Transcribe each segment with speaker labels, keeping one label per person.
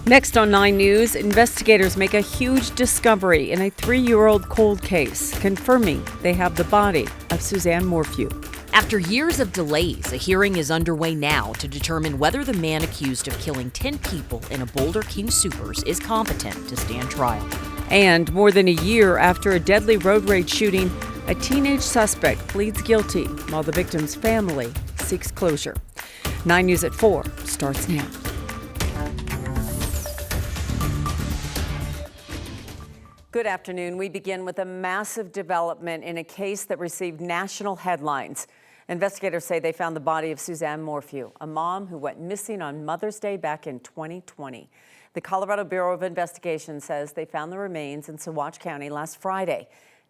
Speaker 1: Next on 9 News, investigators make a huge discovery in a 3-year-old cold case, confirming they have the body of Suzanne Morphew.
Speaker 2: After years of delays, a hearing is underway now to determine whether the man accused of killing 10 people in a Boulder King Soopers is competent to stand trial.
Speaker 1: And more than a year after a deadly road rage shooting, a teenage suspect pleads guilty while the victim's family seeks closure. 9 News at 4 starts now. Good afternoon. We begin with a massive development in a case that received national headlines. Investigators say they found the body of Suzanne Morphew, a mom who went missing on Mother's Day back in 2020. The Colorado Bureau of Investigation says they found the remains in Saguache County last Friday.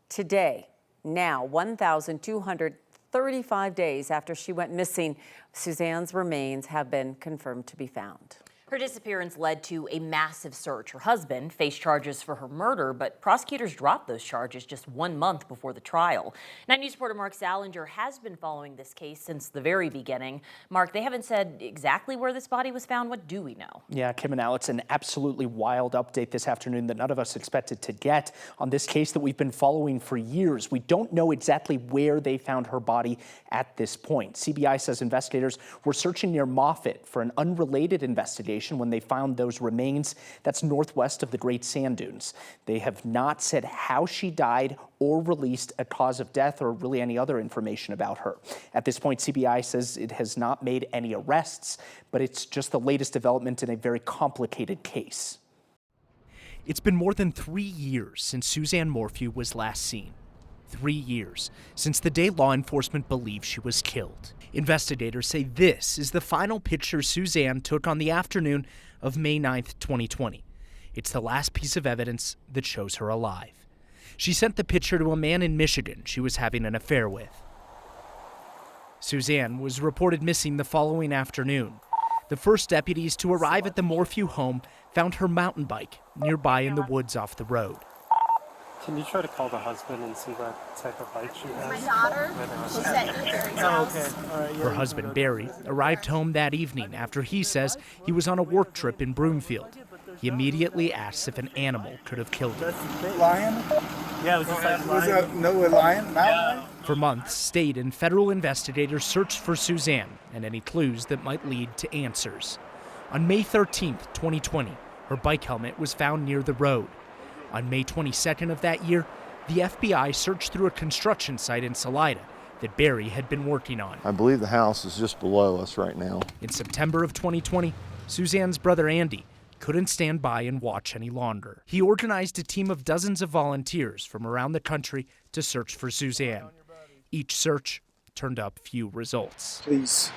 Speaker 1: Today, now 1,235 days after she went missing, Suzanne's remains have been confirmed to be found.
Speaker 2: Her disappearance led to a massive search. Her husband faced charges for her murder, but prosecutors dropped those charges just 1 month before the trial. 9 News reporter Mark Salinger has been following this case since the very beginning. Mark, they haven't said exactly where this body was found. What do we know?
Speaker 3: Yeah, Kim and Al, it's an absolutely wild update this afternoon that none of us expected to get on this case that we've been following for years. We don't know exactly where they found her body at this point. CBI says investigators were searching near Moffett for an unrelated investigation when they found those remains. That's northwest of the Great Sand Dunes. They have not said how she died or released a cause of death or really any other information about her. At this point, CBI says it has not made any arrests, but it's just the latest development in a very complicated case.
Speaker 4: It's been more than 3 years since Suzanne Morphew was last seen. 3 years since the day law enforcement believed she was killed. Investigators say this is the final picture Suzanne took on the afternoon of May 9th, 2020. It's the last piece of evidence that shows her alive. She sent the picture to a man in Michigan she was having an affair with. Suzanne was reported missing the following afternoon. The first deputies to arrive at the Morphew home found her mountain bike nearby in the woods off the road.
Speaker 5: Can you try to call the husband and see what type of bike she has?
Speaker 6: My daughter. She sent me Barry's house.
Speaker 5: Oh, okay. All right.
Speaker 4: Her husband, Barry, arrived home that evening after he says he was on a work trip in Broomfield. He immediately asks if an animal could have killed her.
Speaker 7: Lion?
Speaker 5: Yeah, it was just like
Speaker 7: Was that no lion? Mountain lion?
Speaker 4: For months, state and federal investigators searched for Suzanne and any clues that might lead to answers. On May 13th, 2020, her bike helmet was found near the road. On May 22nd of that year, the FBI searched through a construction site in Salida that Barry had been working on.
Speaker 8: I believe the house is just below us right now.
Speaker 4: In September of 2020, Suzanne's brother Andy couldn't stand by and watch any longer. He organized a team of dozens of volunteers from around the country to search for Suzanne. Each search turned up few results.
Speaker 7: Please,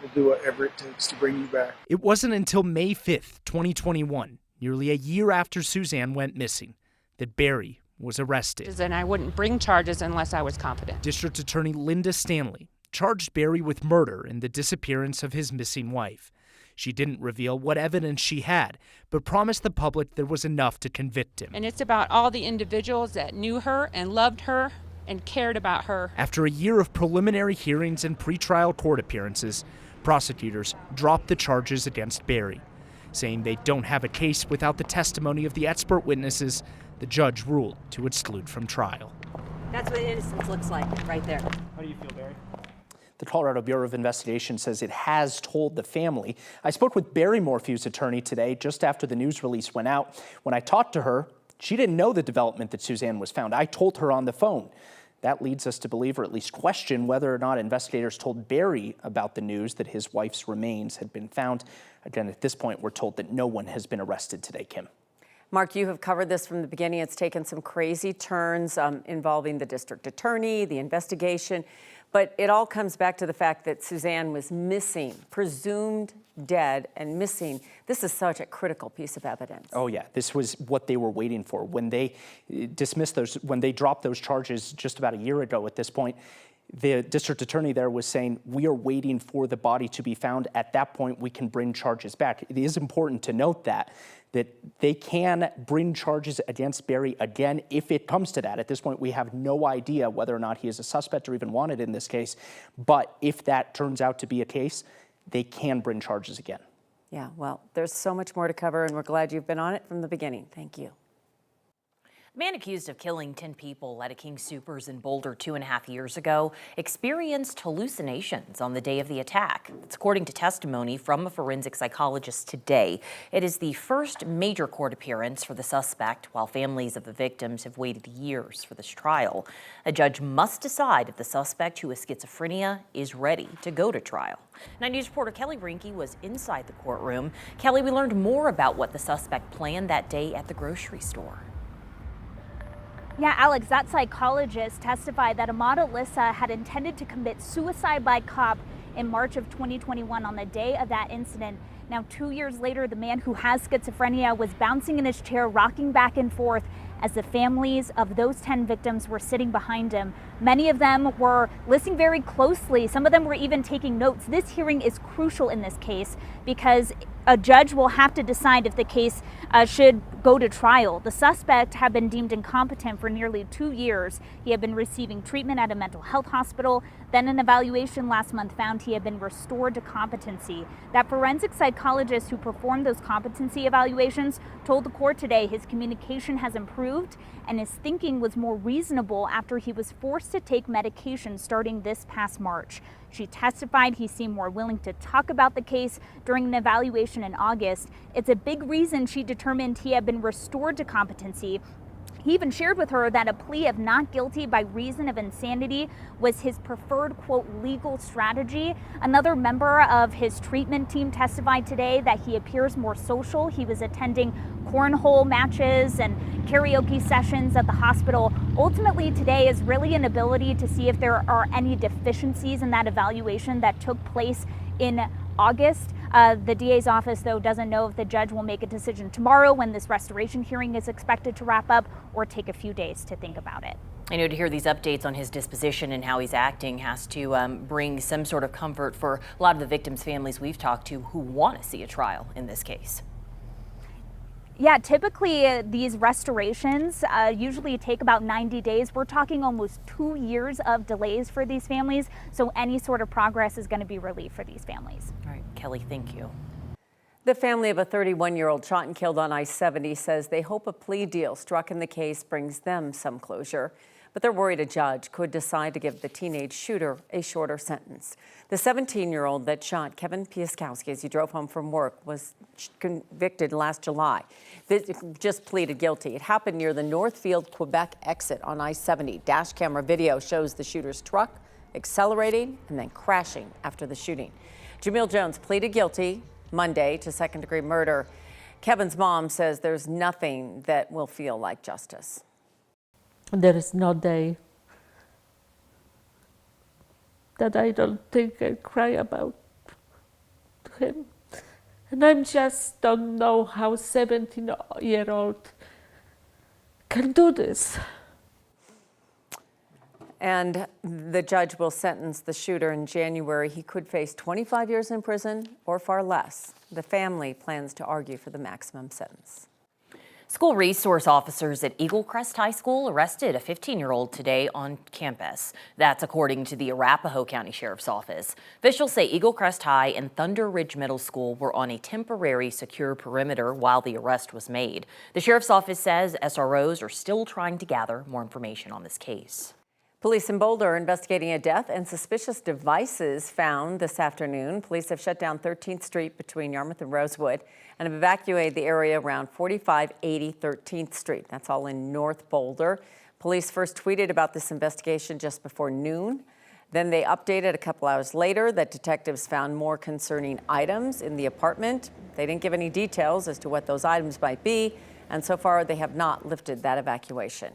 Speaker 7: we'll do whatever it takes to bring you back.
Speaker 4: It wasn't until May 5th, 2021, nearly a year after Suzanne went missing, that Barry was arrested.
Speaker 9: And I wouldn't bring charges unless I was competent.
Speaker 4: District Attorney Linda Stanley charged Barry with murder in the disappearance of his missing wife. She didn't reveal what evidence she had, but promised the public there was enough to convict him.
Speaker 9: And it's about all the individuals that knew her and loved her and cared about her.
Speaker 4: After a year of preliminary hearings and pretrial court appearances, prosecutors dropped the charges against Barry. Saying they don't have a case without the testimony of the expert witnesses, the judge ruled to exclude from trial.
Speaker 6: That's what innocence looks like right there.
Speaker 5: How do you feel, Barry?
Speaker 3: The Colorado Bureau of Investigation says it has told the family. I spoke with Barry Morphew's attorney today just after the news release went out. When I talked to her, she didn't know the development that Suzanne was found. I told her on the phone. That leads us to believe, or at least question, whether or not investigators told Barry about the news that his wife's remains had been found. Again, at this point, we're told that no one has been arrested today, Kim.
Speaker 1: Mark, you have covered this from the beginning. It's taken some crazy turns involving the district attorney, the investigation, but it all comes back to the fact that Suzanne was missing, presumed dead and missing. This is such a critical piece of evidence.
Speaker 3: Oh yeah, this was what they were waiting for. When they dismissed those, when they dropped those charges just about a year ago at this point, the district attorney there was saying, we are waiting for the body to be found. At that point, we can bring charges back. It is important to note that they can bring charges against Barry again if it comes to that. At this point, we have no idea whether or not he is a suspect or even wanted in this case. But if that turns out to be a case, they can bring charges again.
Speaker 1: Yeah, well, there's so much more to cover, and we're glad you've been on it from the beginning. Thank you.
Speaker 2: The man accused of killing 10 people at a King Soopers in Boulder 2.5 years ago experienced hallucinations on the day of the attack. It's according to testimony from a forensic psychologist today. It is the first major court appearance for the suspect, while families of the victims have waited years for this trial. A judge must decide if the suspect, who has schizophrenia, is ready to go to trial. 9 News reporter Kelly Rinke was inside the courtroom. Kelly, we learned more about what the suspect planned that day at the grocery store.
Speaker 10: Yeah, Alex, that psychologist testified that Ahmad Alyssa had intended to commit suicide by cop in March of 2021 on the day of that incident. Now, 2 years later, the man who has schizophrenia was bouncing in his chair, rocking back and forth as the families of those 10 victims were sitting behind him. Many of them were listening very closely. Some of them were even taking notes. This hearing is crucial in this case because a judge will have to decide if the case should go to trial. The suspect had been deemed incompetent for nearly 2 years. He had been receiving treatment at a mental health hospital. Then an evaluation last month found he had been restored to competency. That forensic psychologist who performed those competency evaluations told the court today his communication has improved and his thinking was more reasonable after he was forced to take medication starting this past March. She testified he seemed more willing to talk about the case during an evaluation in August. It's a big reason she determined he had been restored to competency. He even shared with her that a plea of not guilty by reason of insanity was his preferred, quote, legal strategy. Another member of his treatment team testified today that he appears more social. He was attending cornhole matches and karaoke sessions at the hospital. Ultimately, today is really an ability to see if there are any deficiencies in that evaluation that took place in August. The DA's office, though, doesn't know if the judge will make a decision tomorrow when this restoration hearing is expected to wrap up or take a few days to think about it.
Speaker 2: I know to hear these updates on his disposition and how he's acting has to bring some sort of comfort for a lot of the victims' families we've talked to who want to see a trial in this case.
Speaker 10: Yeah, typically these restorations usually take about 90 days. We're talking almost 2 years of delays for these families. So any sort of progress is going to be relief for these families.
Speaker 2: All right, Kelly, thank you.
Speaker 1: The family of a 31-year-old shot and killed on I-70 says they hope a plea deal struck in the case brings them some closure. But they're worried a judge could decide to give the teenage shooter a shorter sentence. The 17-year-old that shot Kevin Piaskowski as he drove home from work was convicted last July. Just pleaded guilty. It happened near the Northfield, Quebec exit on I-70. Dash camera video shows the shooter's truck accelerating and then crashing after the shooting. Jamil Jones pleaded guilty Monday to second-degree murder. Kevin's mom says there's nothing that will feel like justice.
Speaker 11: There is no day that I don't think I cry about him. And I just don't know how 17-year-old can do this.
Speaker 1: And the judge will sentence the shooter in January. He could face 25 years in prison or far less. The family plans to argue for the maximum sentence.
Speaker 2: School resource officers at Eagle Crest High School arrested a 15-year-old today on campus. That's according to the Arapahoe County Sheriff's Office. Officials say Eagle Crest High and Thunder Ridge Middle School were on a temporary secure perimeter while the arrest was made. The Sheriff's Office says SROs are still trying to gather more information on this case.
Speaker 1: Police in Boulder are investigating a death and suspicious devices found this afternoon. Police have shut down 13th Street between Yarmouth and Rosewood and have evacuated the area around 4580 13th Street. That's all in North Boulder. Police first tweeted about this investigation just before noon. Then they updated a couple hours later that detectives found more concerning items in the apartment. They didn't give any details as to what those items might be, and so far they have not lifted that evacuation.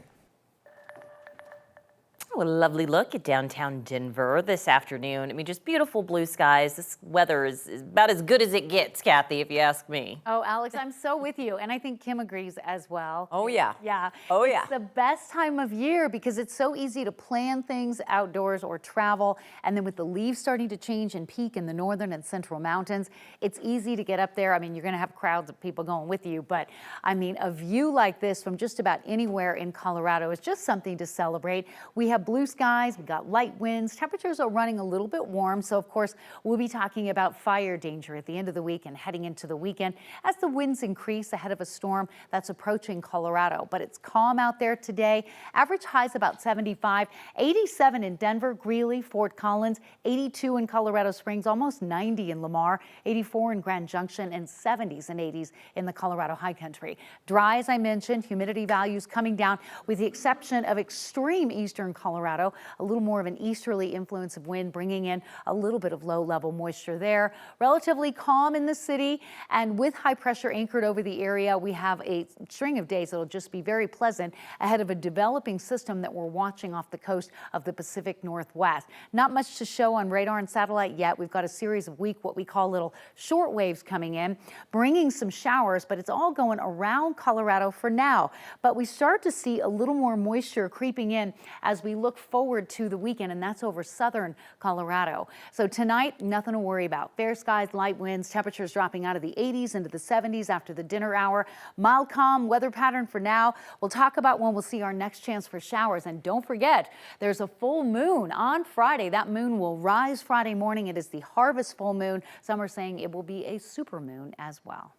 Speaker 2: A lovely look at downtown Denver this afternoon. I mean, just beautiful blue skies. This weather is about as good as it gets, Kathy, if you ask me.
Speaker 12: Oh, Alex, I'm so with you. And I think Kim agrees as well.
Speaker 1: Oh, yeah.
Speaker 12: Yeah.
Speaker 1: Oh, yeah.
Speaker 12: It's the best time of year because it's so easy to plan things outdoors or travel. And then with the leaves starting to change and peak in the northern and central mountains, it's easy to get up there. I mean, you're going to have crowds of people going with you. But I mean, a view like this from just about anywhere in Colorado is just something to celebrate. We have blue skies, we got light winds. Temperatures are running a little bit warm. So, of course, we'll be talking about fire danger at the end of the week and heading into the weekend as the winds increase ahead of a storm that's approaching Colorado. But it's calm out there today. Average highs about 75, 87 in Denver, Greeley, Fort Collins, 82 in Colorado Springs, almost 90 in Lamar, 84 in Grand Junction, and 70s and 80s in the Colorado High Country. Dry, as I mentioned, humidity values coming down with the exception of extreme eastern Colorado, a little more of an easterly influence of wind bringing in a little bit of low-level moisture there. Relatively calm in the city, and with high pressure anchored over the area, we have a string of days that'll just be very pleasant ahead of a developing system that we're watching off the coast of the Pacific Northwest. Not much to show on radar and satellite yet. We've got a series of weak, what we call little short waves coming in, bringing some showers, but it's all going around Colorado for now. But we start to see a little more moisture creeping in as we look forward to the weekend, and that's over southern Colorado. So tonight, nothing to worry about. Fair skies, light winds, temperatures dropping out of the 80s into the 70s after the dinner hour. Mild, calm weather pattern for now. We'll talk about when we'll see our next chance for showers. And don't forget, there's a full moon on Friday. That moon will rise Friday morning. It is the harvest full moon. Some are saying it will be a super moon as well.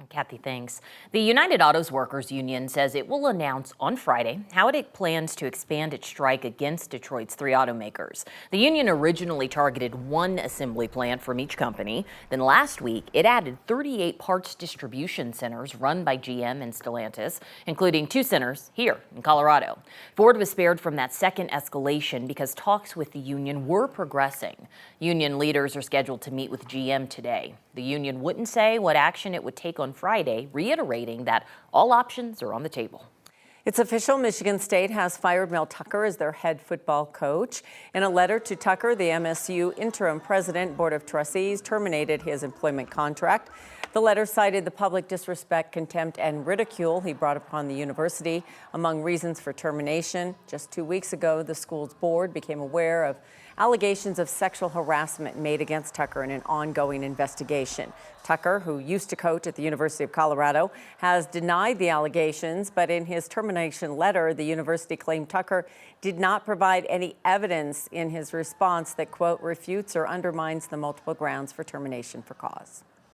Speaker 2: Kathy, thanks. The United Autos Workers Union says it will announce on Friday how it plans to expand its strike against Detroit's 3 automakers. The union originally targeted 1 assembly plant from each company. Then last week, it added 38 parts distribution centers run by GM and Stellantis, including 2 centers here in Colorado. Ford was spared from that second escalation because talks with the union were progressing. Union leaders are scheduled to meet with GM today. The union wouldn't say what action it would take on Friday, reiterating that all options are on the table.
Speaker 1: It's official. Michigan State has fired Mel Tucker as their head football coach. In a letter to Tucker, the MSU interim president board of trustees terminated his employment contract. The letter cited the public disrespect, contempt, and ridicule he brought upon the university among reasons for termination. Just 2 weeks ago, the school's board became aware of allegations of sexual harassment made against Tucker in an ongoing investigation. Tucker, who used to coach at the University of Colorado, has denied the allegations, but in his termination letter, the university claimed Tucker did not provide any evidence in his response that, quote, refutes or undermines the multiple grounds for termination for cause.